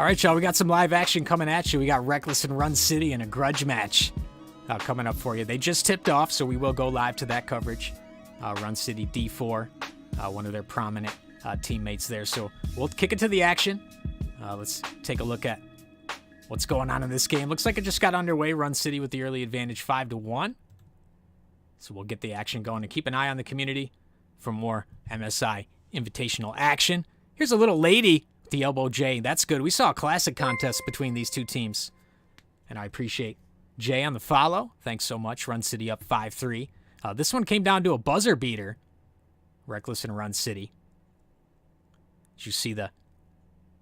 All right, y'all, we got some live action coming at you. We got Reckless and Run City and a grudge match coming up for you. They just tipped off, so we will go live to that coverage. Run City D4, one of their prominent teammates there. So we'll kick it to the action. Let's take a look at what's going on in this game. Looks like it just got underway. Run City with the early advantage 5-1. So we'll get the action going and keep an eye on the community for more MSI Invitational action. Here's a little lady with the elbow J. That's good. We saw a classic contest between these two teams. And I appreciate Jay on the follow. Thanks so much. Run City up 5-3. This one came down to a buzzer beater. Reckless and Run City. As you see the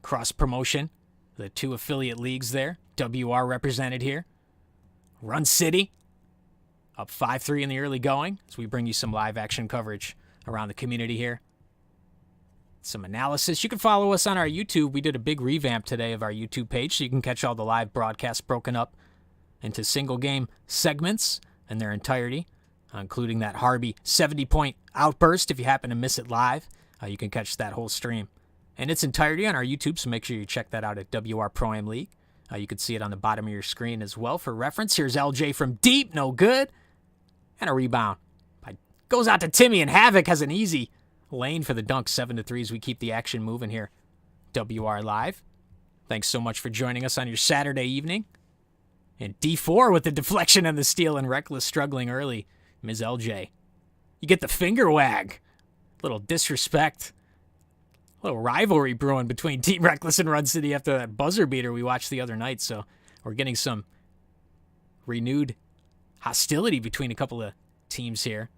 cross promotion, the two affiliate leagues there. WR represented here. Run City up 5-3 in the early going as we bring you some live action coverage around the community here. Some analysis. You can follow us on our YouTube. We did a big revamp today of our YouTube page, so you can catch all the live broadcasts broken up into single game segments in their entirety, including that Harvey 70-point outburst. If you happen to miss it live, you can catch that whole stream in its entirety on our YouTube, so make sure you check that out at WR Pro Am League. You can see it on the bottom of your screen as well for reference. Here's LJ from deep, no good. And a rebound. Goes out to Timmy, and Havoc has an easy lane for the dunk. 7-3 as we keep the action moving here. WR Live. Thanks so much for joining us on your Saturday evening. And D4 with the deflection and the steal, and Reckless struggling early. Ms. LJ. You get the finger wag. Little disrespect. Little rivalry brewing between Team Reckless and Run City after that buzzer beater we watched the other night. So we're getting some renewed hostility between a couple of teams here.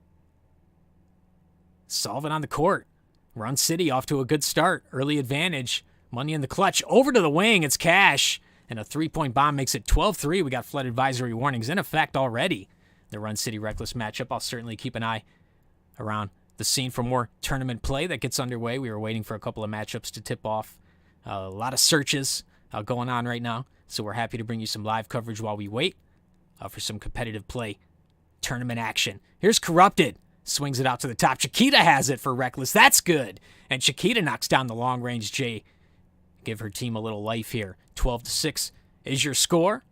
Solve it on the court. Run City off to a good start. Early advantage. Money in the clutch. Over to the wing. It's Cash. And a three-point bomb makes it 12-3. We got flood advisory warnings in effect already. The Run City Reckless matchup. I'll certainly keep an eye around the scene for more tournament play that gets underway. We were waiting for a couple of matchups to tip off. A lot of searches going on right now. So we're happy to bring you some live coverage while we wait for some competitive play. Tournament action. Here's Corrupted. Swings it out to the top. Chiquita has it for Reckless. That's good. And Chiquita knocks down the long-range J. Give her team a little life here. 12-6 is your score.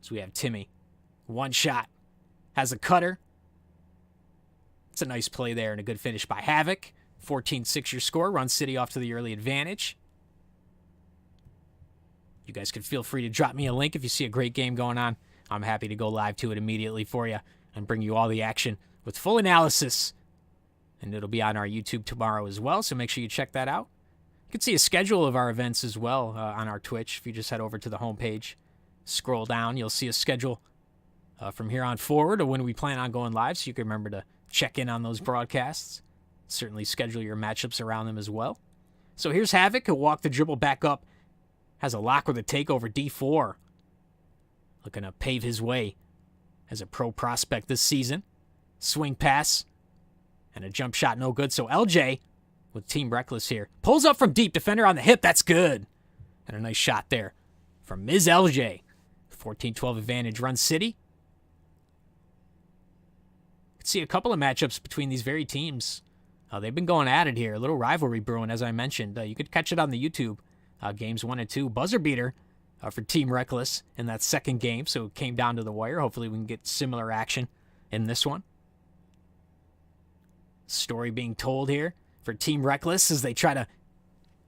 So we have Timmy. One shot. Has a cutter. It's a nice play there and a good finish by Havoc. 14-6 your score. Run City off to the early advantage. You guys can feel free to drop me a link if you see a great game going on. I'm happy to go live to it immediately for you and bring you all the action with full analysis. And it'll be on our YouTube tomorrow as well, so make sure you check that out. You can see a schedule of our events as well on our Twitch. If you just head over to the homepage, scroll down, you'll see a schedule from here on forward of when we plan on going live, so you can remember to check in on those broadcasts. Certainly schedule your matchups around them as well. So here's Havoc. He'll walk the dribble back up. Has a lock with a takeover. D4. Looking to pave his way as a pro prospect this season. Swing pass. And a jump shot, no good. So LJ, with Team Reckless here, pulls up from deep. Defender on the hip. That's good. And a nice shot there from Ms. LJ. 14-12 advantage. Run City. You can see a couple of matchups between these very teams. They've been going at it here. A little rivalry brewing, as I mentioned. You could catch it on the YouTube. Games 1 and 2. Buzzer beater for Team Reckless in that second game. So it came down to the wire. Hopefully we can get similar action in this one. Story being told here for Team Reckless as they try to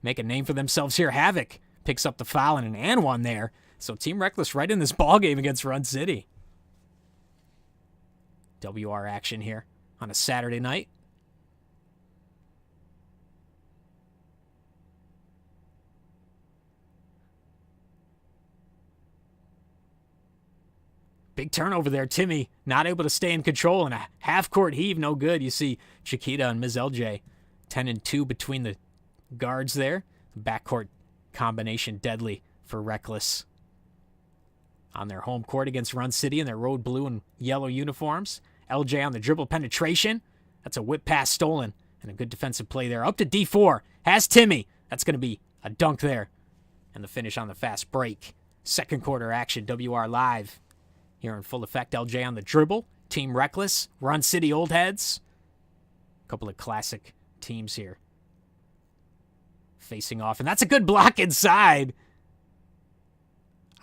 make a name for themselves here. Havoc picks up the foul and an and one there. So Team Reckless right in this ball game against Run City. WR action here on a Saturday night. Big turnover there. Timmy not able to stay in control, and a half-court heave, no good. You see Chiquita and Ms. LJ 10-2 between the guards there. Backcourt combination deadly for Reckless. On their home court against Run City in their road blue and yellow uniforms. LJ on the dribble penetration. That's a whip pass stolen, and a good defensive play there. Up to D4. Has Timmy. That's going to be a dunk there. And the finish on the fast break. Second quarter action, WR Live. Here in full effect, LJ on the dribble. Team Reckless, Run City Old Heads. A couple of classic teams here facing off, and that's a good block inside.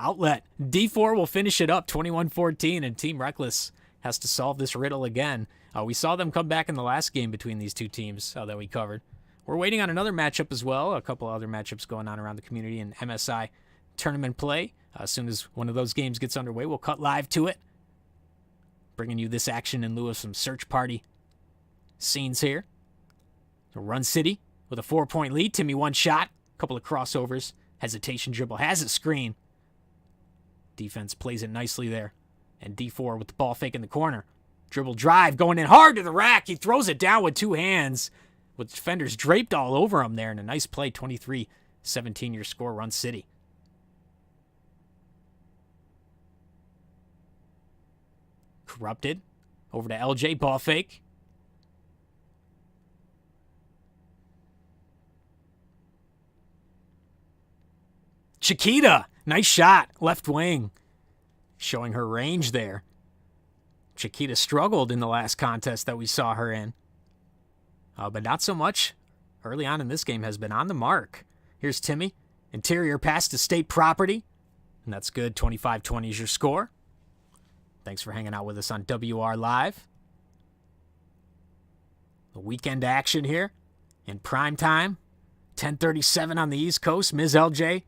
Outlet. D4 will finish it up 21-14, and Team Reckless has to solve this riddle again. We saw them come back in the last game between these two teams that we covered. We're waiting on another matchup as well. A couple other matchups going on around the community in MSI tournament play. As soon as one of those games gets underway, we'll cut live to it. Bringing you this action in lieu of some search party scenes here. So Run City with a 4-point lead. Timmy one shot. Couple of crossovers. Hesitation dribble. Has a screen. Defense plays it nicely there. And D4 with the ball fake in the corner. Dribble drive going in hard to the rack. He throws it down with two hands with defenders draped all over him there. And a nice play. 23-17 your score. Run City. Corrupted. Over to LJ. Ball fake. Chiquita. Nice shot. Left wing. Showing her range there. Chiquita struggled in the last contest that we saw her in. But not so much early on in this game, has been on the mark. Here's Timmy. Interior pass to State Property. And that's good. 25-20 is your score. Thanks for hanging out with us on WR Live. The weekend action here in prime time. 10:37 on the East Coast. Ms. LJ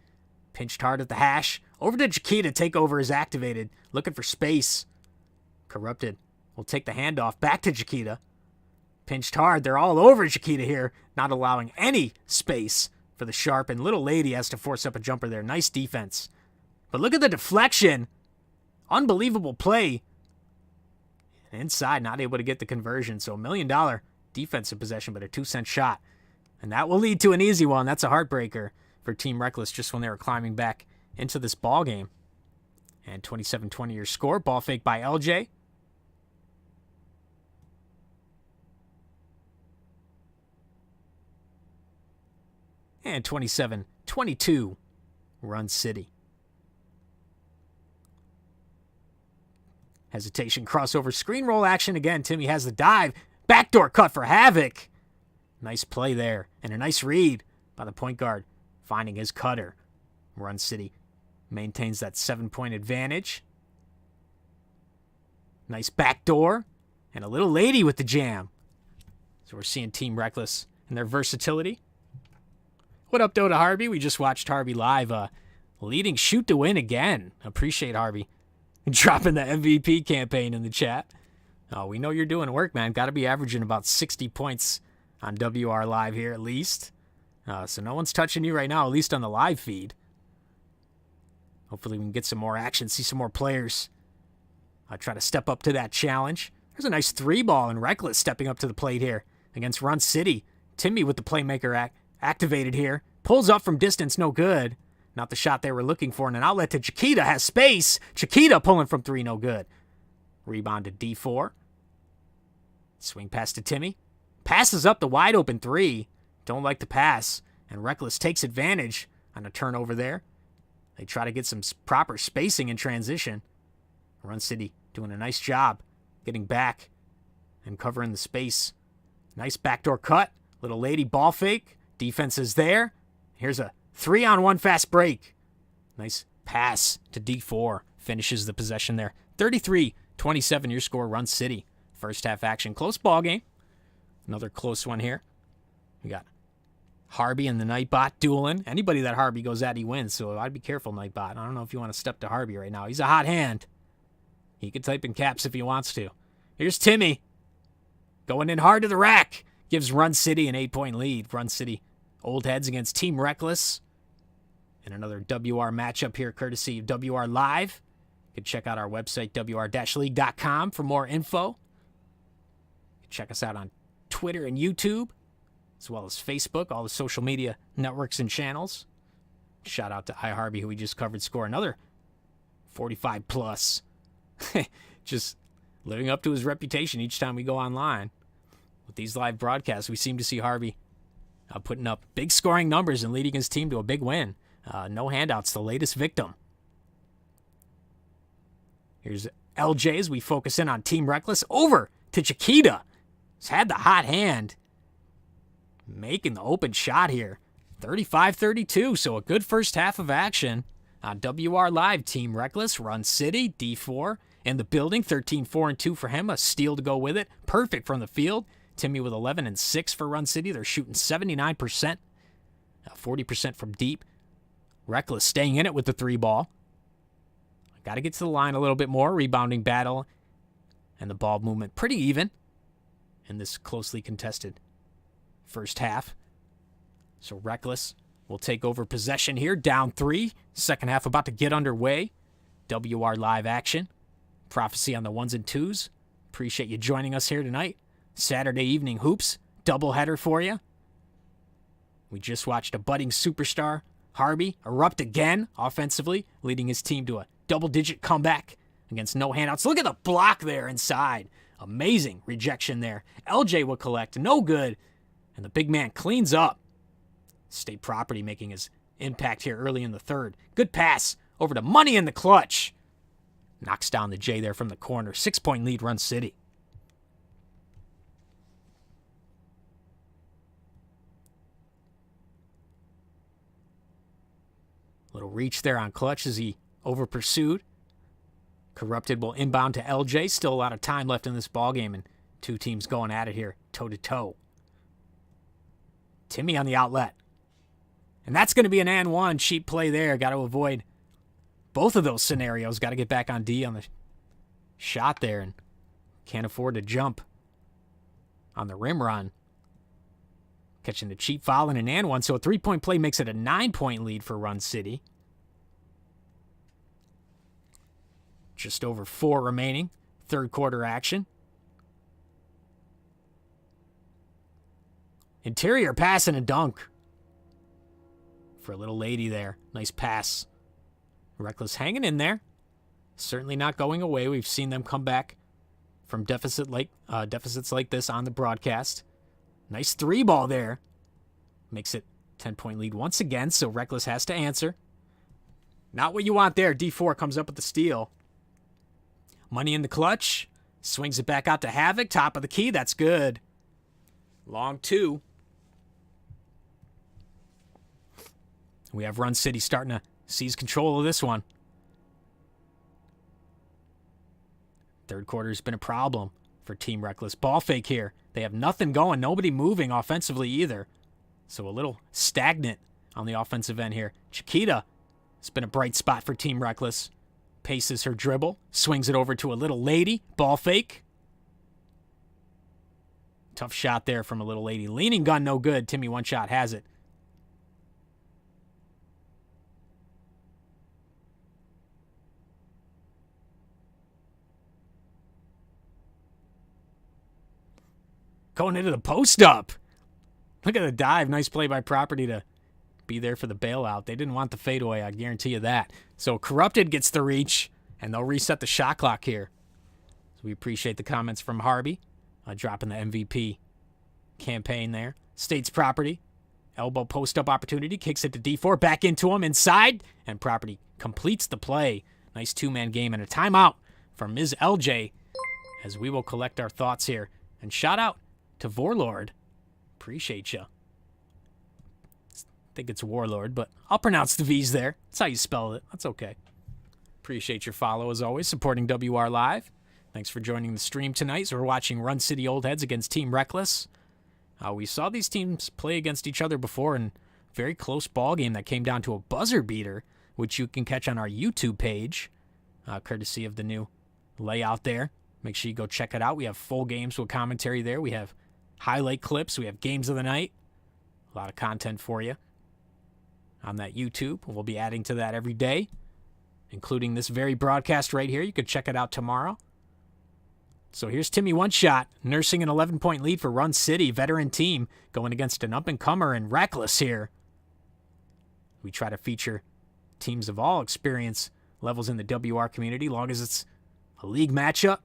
pinched hard at the hash. Over to Chiquita. Takeover is activated. Looking for space. Corrupted. Will take the handoff. Back to Chiquita. Pinched hard. They're all over Chiquita here. Not allowing any space for the sharp. And little lady has to force up a jumper there. Nice defense. But look at the deflection. Unbelievable play. Inside, not able to get the conversion. So $1 million defensive possession, but a 2-cent shot. And that will lead to an easy one. That's a heartbreaker for Team Reckless just when they were climbing back into this ball game. And 27-20 your score. Ball fake by LJ. And 27-22 Run City. Hesitation, crossover, screen roll action again. Timmy has the dive. Backdoor cut for Havoc. Nice play there. And a nice read by the point guard, finding his cutter. Run City maintains that 7-point advantage. Nice backdoor. And a little lady with the jam. So we're seeing Team Reckless and their versatility. What up, though, to Harvey? We just watched Harvey live. Leading shoot to win again. Appreciate Harvey dropping the MVP campaign in the chat. Oh, we know you're doing work, man. Got to be averaging about 60 points on WR Live here at least. So no one's touching you right now, at least on the live feed. Hopefully we can get some more action, see some more players. Try to step up to that challenge. There's a nice 3-ball, and Reckless stepping up to the plate here against Run City. Timmy with the playmaker activated here. Pulls up from distance, no good. Not the shot they were looking for, and an outlet to Chiquita. Has space. Chiquita pulling from 3, no good. Rebound to D4. Swing pass to Timmy. Passes up the wide open 3. Don't like the pass. And Reckless takes advantage on a turnover there. They try to get some proper spacing in transition. Run City doing a nice job getting back and covering the space. Nice backdoor cut. Little lady ball fake. Defense is there. Here's a 3-on-1 fast break. Nice pass to D4. Finishes the possession there. 33-27 your score. Run City. First half action. Close ball game. Another close one here. We got Harvey and the Nightbot dueling. Anybody that Harvey goes at, he wins. So I'd be careful, Nightbot. I don't know if you want to step to Harvey right now. He's a hot hand. He could type in caps if he wants to. Here's Timmy. Going in hard to the rack. Gives Run City an 8-point lead. Run City old heads against Team Reckless. And another WR matchup here courtesy of WR Live. You can check out our website, wr-league.com, for more info. You can check us out on Twitter and YouTube, as well as Facebook, all the social media networks and channels. Shout out to iHarvey, who we just covered, score another 45 plus. Just living up to his reputation each time we go online. With these live broadcasts, we seem to see Harvey putting up big scoring numbers and leading his team to a big win. No handouts, the latest victim. Here's LJ as we focus in on Team Reckless. Over to Chiquita. He's had the hot hand. Making the open shot here. 35-32, so a good first half of action. On WR Live, Team Reckless, Run City, D4 in the building, 13-4-2 for him, a steal to go with it. Perfect from the field. Timmy with 11 and 6 for Run City. They're shooting 79%, 40% from deep. Reckless staying in it with the 3-ball. Got to get to the line a little bit more. Rebounding battle and the ball movement pretty even in this closely contested first half. So Reckless will take over possession here. Down 3. Second half about to get underway. WR Live action. Prophecy on the 1s and 2s. Appreciate you joining us here tonight. Saturday evening hoops. Doubleheader for you. We just watched a budding superstar, Harvey, erupt again offensively, leading his team to a double-digit comeback against no handouts. Look at the block there inside. Amazing rejection there. LJ will collect. No good. And the big man cleans up. State Property making his impact here early in the third. Good pass over to Money in the clutch. Knocks down the J there from the corner. 6-point lead, Run City. Little reach there on Clutch as he over-pursued. Corrupted will inbound to LJ. Still a lot of time left in this ballgame, and two teams going at it here, toe-to-toe. Timmy on the outlet. And that's going to be an and one. Cheap play there. Got to avoid both of those scenarios. Got to get back on D on the shot there, and can't afford to jump on the rim run. Catching the cheap foul and an and one. So a 3-point play makes it a 9-point lead for Run City. Just over 4 remaining. Third quarter action. Interior pass and a dunk. For a little lady there. Nice pass. Reckless hanging in there. Certainly not going away. We've seen them come back from deficits like this on the broadcast. Nice 3-ball there. Makes it 10-point lead once again, so Reckless has to answer. Not what you want there. D4 comes up with the steal. Money in the clutch. Swings it back out to Havoc. Top of the key. That's good. Long 2. We have Run City starting to seize control of this one. Third quarter's been a problem for Team Reckless. Ball fake here. They have nothing going. Nobody moving offensively either. So a little stagnant on the offensive end here. Chiquita has been a bright spot for Team Reckless. Paces her dribble. Swings it over to a little lady. Ball fake. Tough shot there from a little lady. Leaning gun, no good. Timmy one shot has it. Going into the post-up. Look at the dive. Nice play by Property to be there for the bailout. They didn't want the fadeaway, I guarantee you that. So Corrupted gets the reach, and they'll reset the shot clock here. So we appreciate the comments from Harvey, dropping the MVP campaign there. State's Property. Elbow post-up opportunity. Kicks it to D4. Back into him inside, and Property completes the play. Nice two-man game and a timeout from Ms. LJ as we will collect our thoughts here. And shout out to Warlord. Appreciate you. I think it's Warlord, but I'll pronounce the V's there. That's how you spell it. That's okay. Appreciate your follow, as always, supporting WR Live. Thanks for joining the stream tonight. So we're watching Run City Old Heads against Team Reckless. We saw these teams play against each other before in a very close ball game that came down to a buzzer beater, which you can catch on our YouTube page, courtesy of the new layout there. Make sure you go check it out. We have full games with commentary there. We have highlight clips. We have games of the night. A lot of content for you on that YouTube. We'll be adding to that every day, including this very broadcast right here. You could check it out tomorrow. So here's Timmy one shot, nursing an 11-point lead for Run City, veteran team, going against an up-and-comer and Reckless here. We try to feature teams of all experience levels in the WR community, long as it's a league matchup.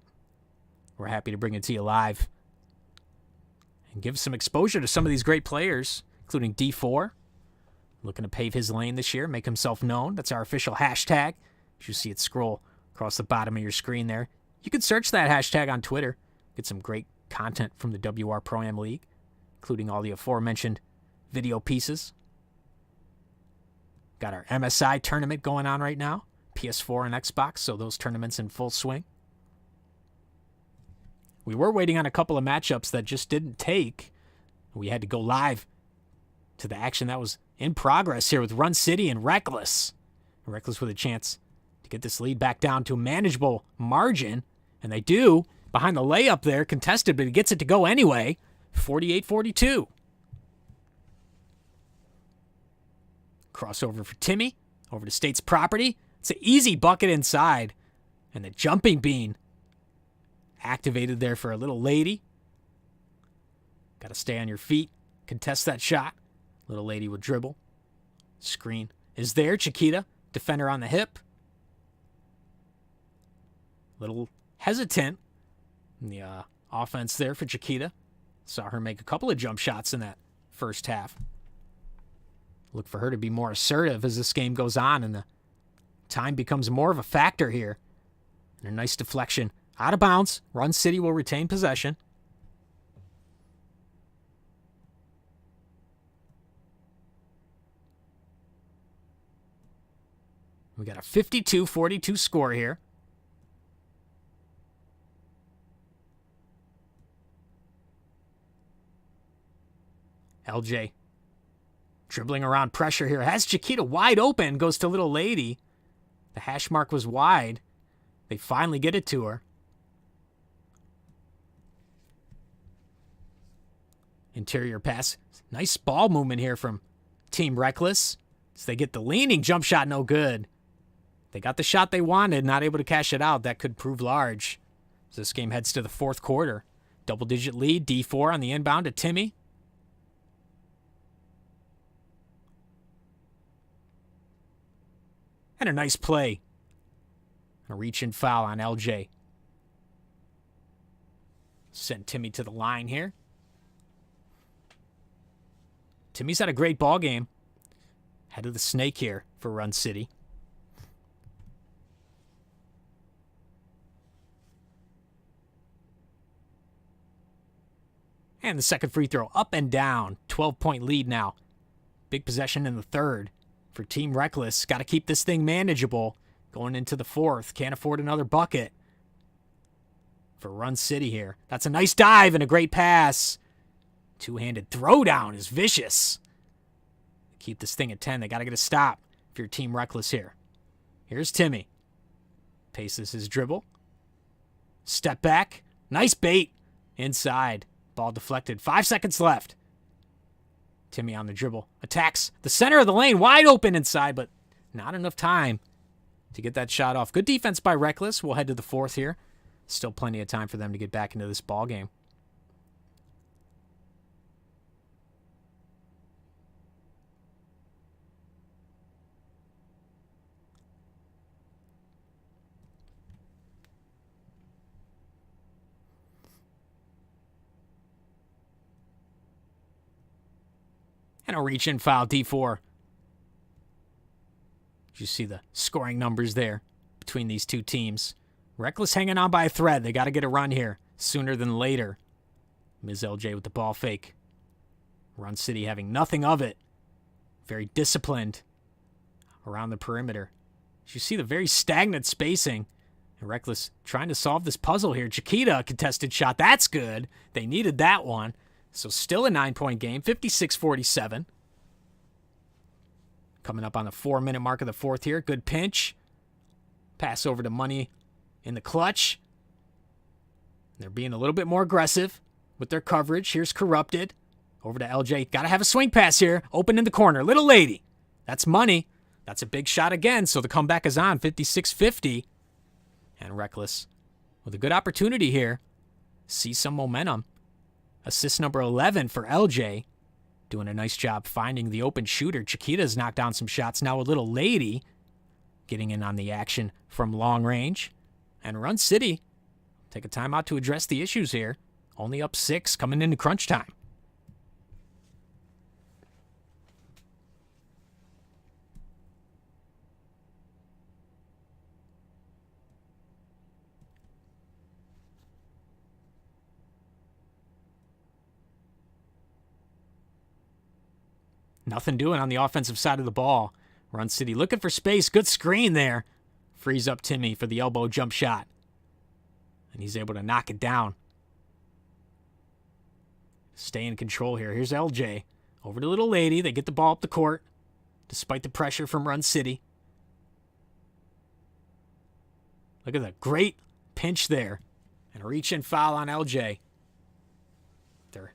We're happy to bring it to you live and give some exposure to some of these great players, including D4, looking to pave his lane this year, make himself known. That's our official hashtag. You see it scroll across the bottom of your screen there. You can search that hashtag on Twitter, get some great content from the WR Pro-Am League, including all the aforementioned video pieces Got our MSI tournament going on right now. PS4 and Xbox, so those tournaments in full swing. We were waiting on a couple of matchups that just didn't take. We had to go live to the action that was in progress here with Run City and Reckless. Reckless with a chance to get this lead back down to a manageable margin, and they do. Behind the layup there, contested, but he gets it to go anyway. 48-42. Crossover for Timmy. Over to State's property. It's an easy bucket inside. And the jumping bean activated there for a little lady. Got to stay on your feet. Contest that shot. Little lady will dribble. Screen is there. Chiquita, defender on the hip. Little hesitant in the offense there for Chiquita. Saw her make a couple of jump shots in that first half. Look for her to be more assertive as this game goes on and the time becomes more of a factor here. And a nice deflection out of bounds. Run City will retain possession. We got a 52-42 score here. LJ dribbling around pressure here. Has Chiquita wide open. Goes to little lady. The hash mark was wide. They finally get it to her. Interior pass. Nice ball movement here from Team Reckless. So they get the leaning jump shot, no good. They got the shot they wanted, not able to cash it out. That could prove large. So this game heads to the fourth quarter. Double-digit lead, D4 on the inbound to Timmy. And a nice play. A reach-in foul on LJ. Sent Timmy to the line here. Timmy's had a great ball game. Head of the snake here for Run City. And the second free throw up and down. 12-point lead now. Big possession in the third for Team Reckless. Got to keep this thing manageable going into the fourth. Can't afford another bucket for Run City here. That's a nice dive and a great pass. Two-handed throwdown is vicious. Keep this thing at 10. They got to get a stop if you're Team Reckless here. Here's Timmy. Paces his dribble. Step back. Nice bait. Inside. Ball deflected. 5 seconds left. Timmy on the dribble. Attacks the center of the lane. Wide open inside, but not enough time to get that shot off. Good defense by Reckless. We'll head to the fourth here. Still plenty of time for them to get back into this ball game. And a reach-in foul, D4. You see the scoring numbers there between these two teams. Reckless hanging on by a thread. They got to get a run here sooner than later. Ms. LJ with the ball fake. Run City having nothing of it. Very disciplined around the perimeter. You see the very stagnant spacing. And Reckless trying to solve this puzzle here. Chiquita, contested shot. That's good. They needed that one. So still a 9-point game, 56-47. Coming up on the 4-minute mark of the fourth here. Good pinch. Pass over to Money in the clutch. They're being a little bit more aggressive with their coverage. Here's Corrupted. Over to LJ. Got to have a swing pass here. Open in the corner. Little lady. That's Money. That's a big shot again, so the comeback is on, 56-50. And Reckless with a good opportunity here. See some momentum. Assist number 11 for LJ. Doing a nice job finding the open shooter. Chiquita's knocked down some shots. Now a little lady getting in on the action from long range. And Run City take a timeout to address the issues here. Only up 6 coming into crunch time. Nothing doing on the offensive side of the ball. Run City looking for space. Good screen there. Frees up Timmy for the elbow jump shot. And he's able to knock it down. Stay in control here. Here's LJ. Over to Little Lady. They get the ball up the court. Despite the pressure from Run City. Look at the great pinch there. And a reach-in foul on LJ. Their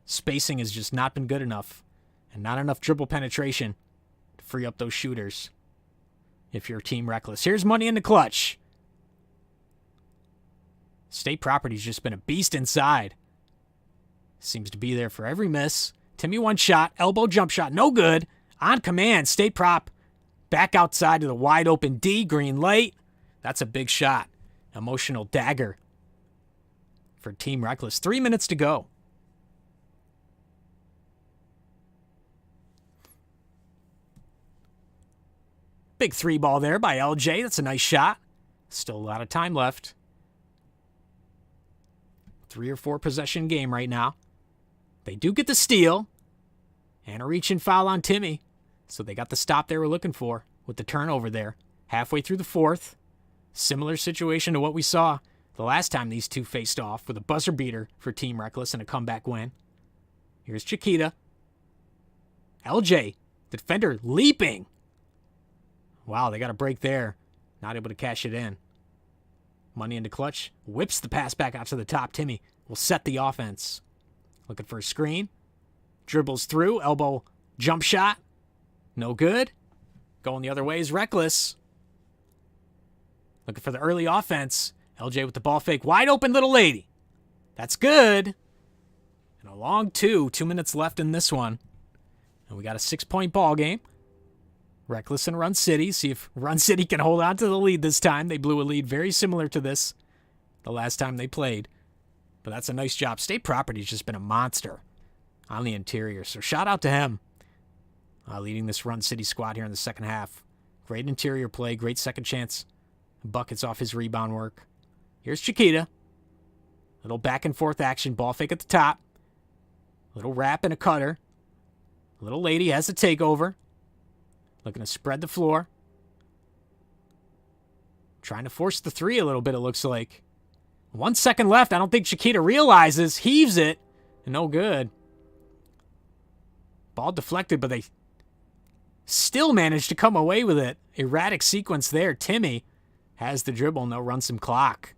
spacing has just not been good enough. And not enough dribble penetration to free up those shooters. If you're Team Reckless. Here's money in the clutch. State Property's just been a beast inside. Seems to be there for every miss. Timmy one shot. Elbow jump shot. No good. On command. State Prop back outside to the wide open D. Green light. That's a big shot. Emotional dagger for Team Reckless. 3 minutes to go. Big three ball there by LJ. That's a nice shot. Still a lot of time left. 3 or 4 possession game right now. They do get the steal. And a reach and foul on Timmy. So they got the stop they were looking for with the turnover there. Halfway through the fourth. Similar situation to what we saw the last time these two faced off with a buzzer beater for Team Reckless and a comeback win. Here's Chiquita. LJ, the defender leaping. Wow, they got a break there. Not able to cash it in. Money into clutch. Whips the pass back out to the top. Timmy will set the offense. Looking for a screen. Dribbles through. Elbow jump shot. No good. Going the other way is Reckless. Looking for the early offense. LJ with the ball fake. Wide open Little Lady. That's good. And a long 2. 2 minutes left in this one. And we got a 6-point ball game. Reckless and Run City. See if Run City can hold on to the lead this time. They blew a lead very similar to this the last time they played. But that's a nice job. State Property's just been a monster on the interior. So shout out to him. Leading this Run City squad here in the second half. Great interior play. Great second chance. Buckets off his rebound work. Here's Chiquita. Little back and forth action. Ball fake at the top. Little wrap and a cutter. Little Lady has the takeover. Looking to spread the floor. Trying to force the three a little bit, it looks like. 1 second left. I don't think Chiquita realizes. Heaves it. No good. Ball deflected, but they still managed to come away with it. Erratic sequence there. Timmy has the dribble and they'll run some clock.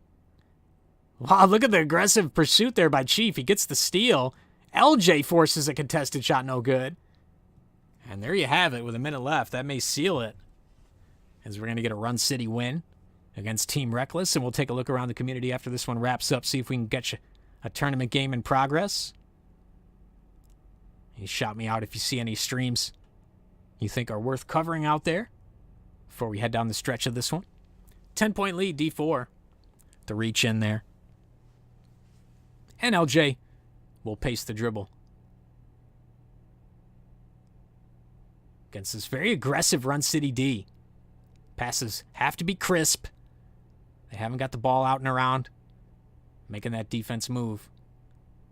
Wow, look at the aggressive pursuit there by Chief. He gets the steal. LJ forces a contested shot. No good. And there you have it with a minute left. That may seal it. As we're going to get a Run City win against Team Reckless. And we'll take a look around the community after this one wraps up. See if we can get you a tournament game in progress. You shout me out if you see any streams you think are worth covering out there before we head down the stretch of this one. 10-point lead, D4. The reach in there. And LJ will pace the dribble. Against this very aggressive Run City D. Passes have to be crisp. They haven't got the ball out and around. Making that defense move.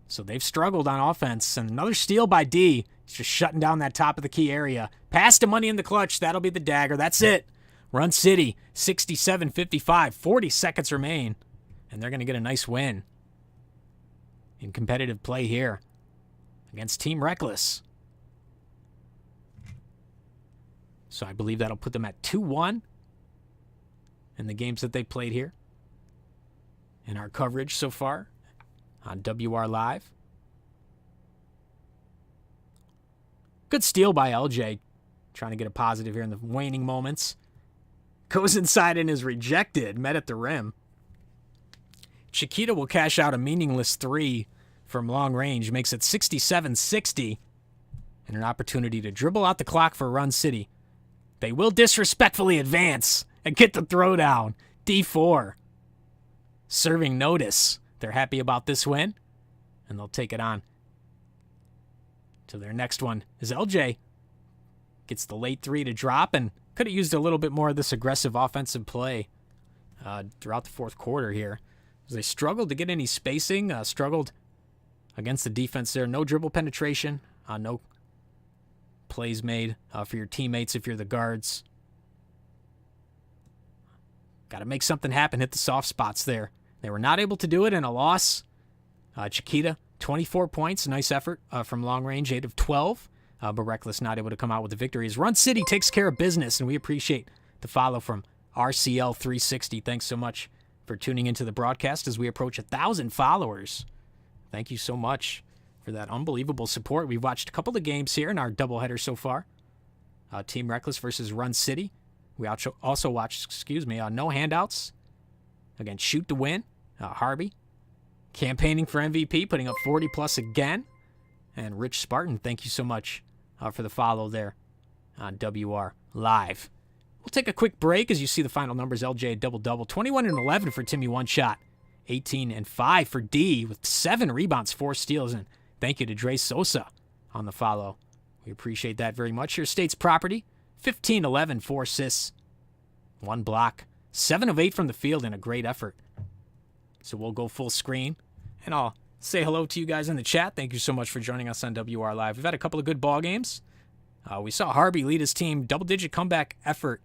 So they've struggled on offense. And another steal by D. He's just shutting down that top of the key area. Pass to Money in the clutch. That'll be the dagger. That's it. Run City, 67-55. 40 seconds remain. And they're going to get a nice win. In competitive play here. Against Team Reckless. So I believe that'll put them at 2-1 in the games that they played here. In our coverage so far on WR Live. Good steal by LJ. Trying to get a positive here in the waning moments. Goes inside and is rejected. Met at the rim. Chiquita will cash out a meaningless 3 from long range. Makes it 67-60. And an opportunity to dribble out the clock for Run City. They will disrespectfully advance and get the throwdown. D4. Serving notice. They're happy about this win. And they'll take it on to their next one. As LJ gets the late 3 to drop and could have used a little bit more of this aggressive offensive play throughout the fourth quarter here. As they struggled to get any spacing. Struggled against the defense there. No dribble penetration. No plays made for your teammates if you're the guards. Got to make something happen, hit the soft spots there. They were not able to do it in a loss. Chiquita, 24 points, nice effort from long range, 8 of 12. But Reckless not able to come out with the victory as Run City takes care of business, and we appreciate the follow from RCL360. Thanks so much for tuning into the broadcast as we approach 1,000 followers. Thank you so much for that unbelievable support. We've watched a couple of games here in our doubleheader so far. Team Reckless versus Run City. We also watched, No Handouts. Again, Shoot to Win. Harvey campaigning for MVP, putting up 40-plus again. And Rich Spartan, thank you so much for the follow there on WR Live. We'll take a quick break as you see the final numbers. LJ double-double. 21 and 11 for Timmy One Shot. 18 and 5 for D with 7 rebounds, 4 steals. And thank you to Dre Sosa on the follow. We appreciate that very much. Your State's Property. 15-11, 4 assists, 1 block, 7 of 8 from the field, and a great effort. So we'll go full screen, and I'll say hello to you guys in the chat. Thank you so much for joining us on WR Live. We've had a couple of good ball games. We saw Harvey lead his team, double-digit comeback effort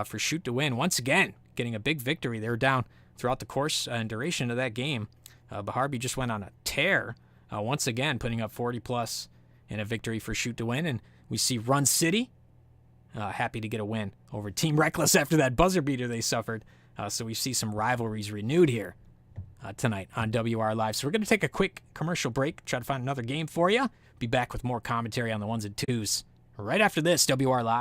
for Shoot to Win. Once again, getting a big victory. They were down throughout the course and duration of that game, but Harvey just went on a tear, once again, putting up 40-plus in a victory for Shoot to Win. And we see Run City happy to get a win over Team Reckless after that buzzer beater they suffered. So we see some rivalries renewed here tonight on WR Live. So we're going to take a quick commercial break, try to find another game for you. Be back with more commentary on the ones and twos right after this, WR Live.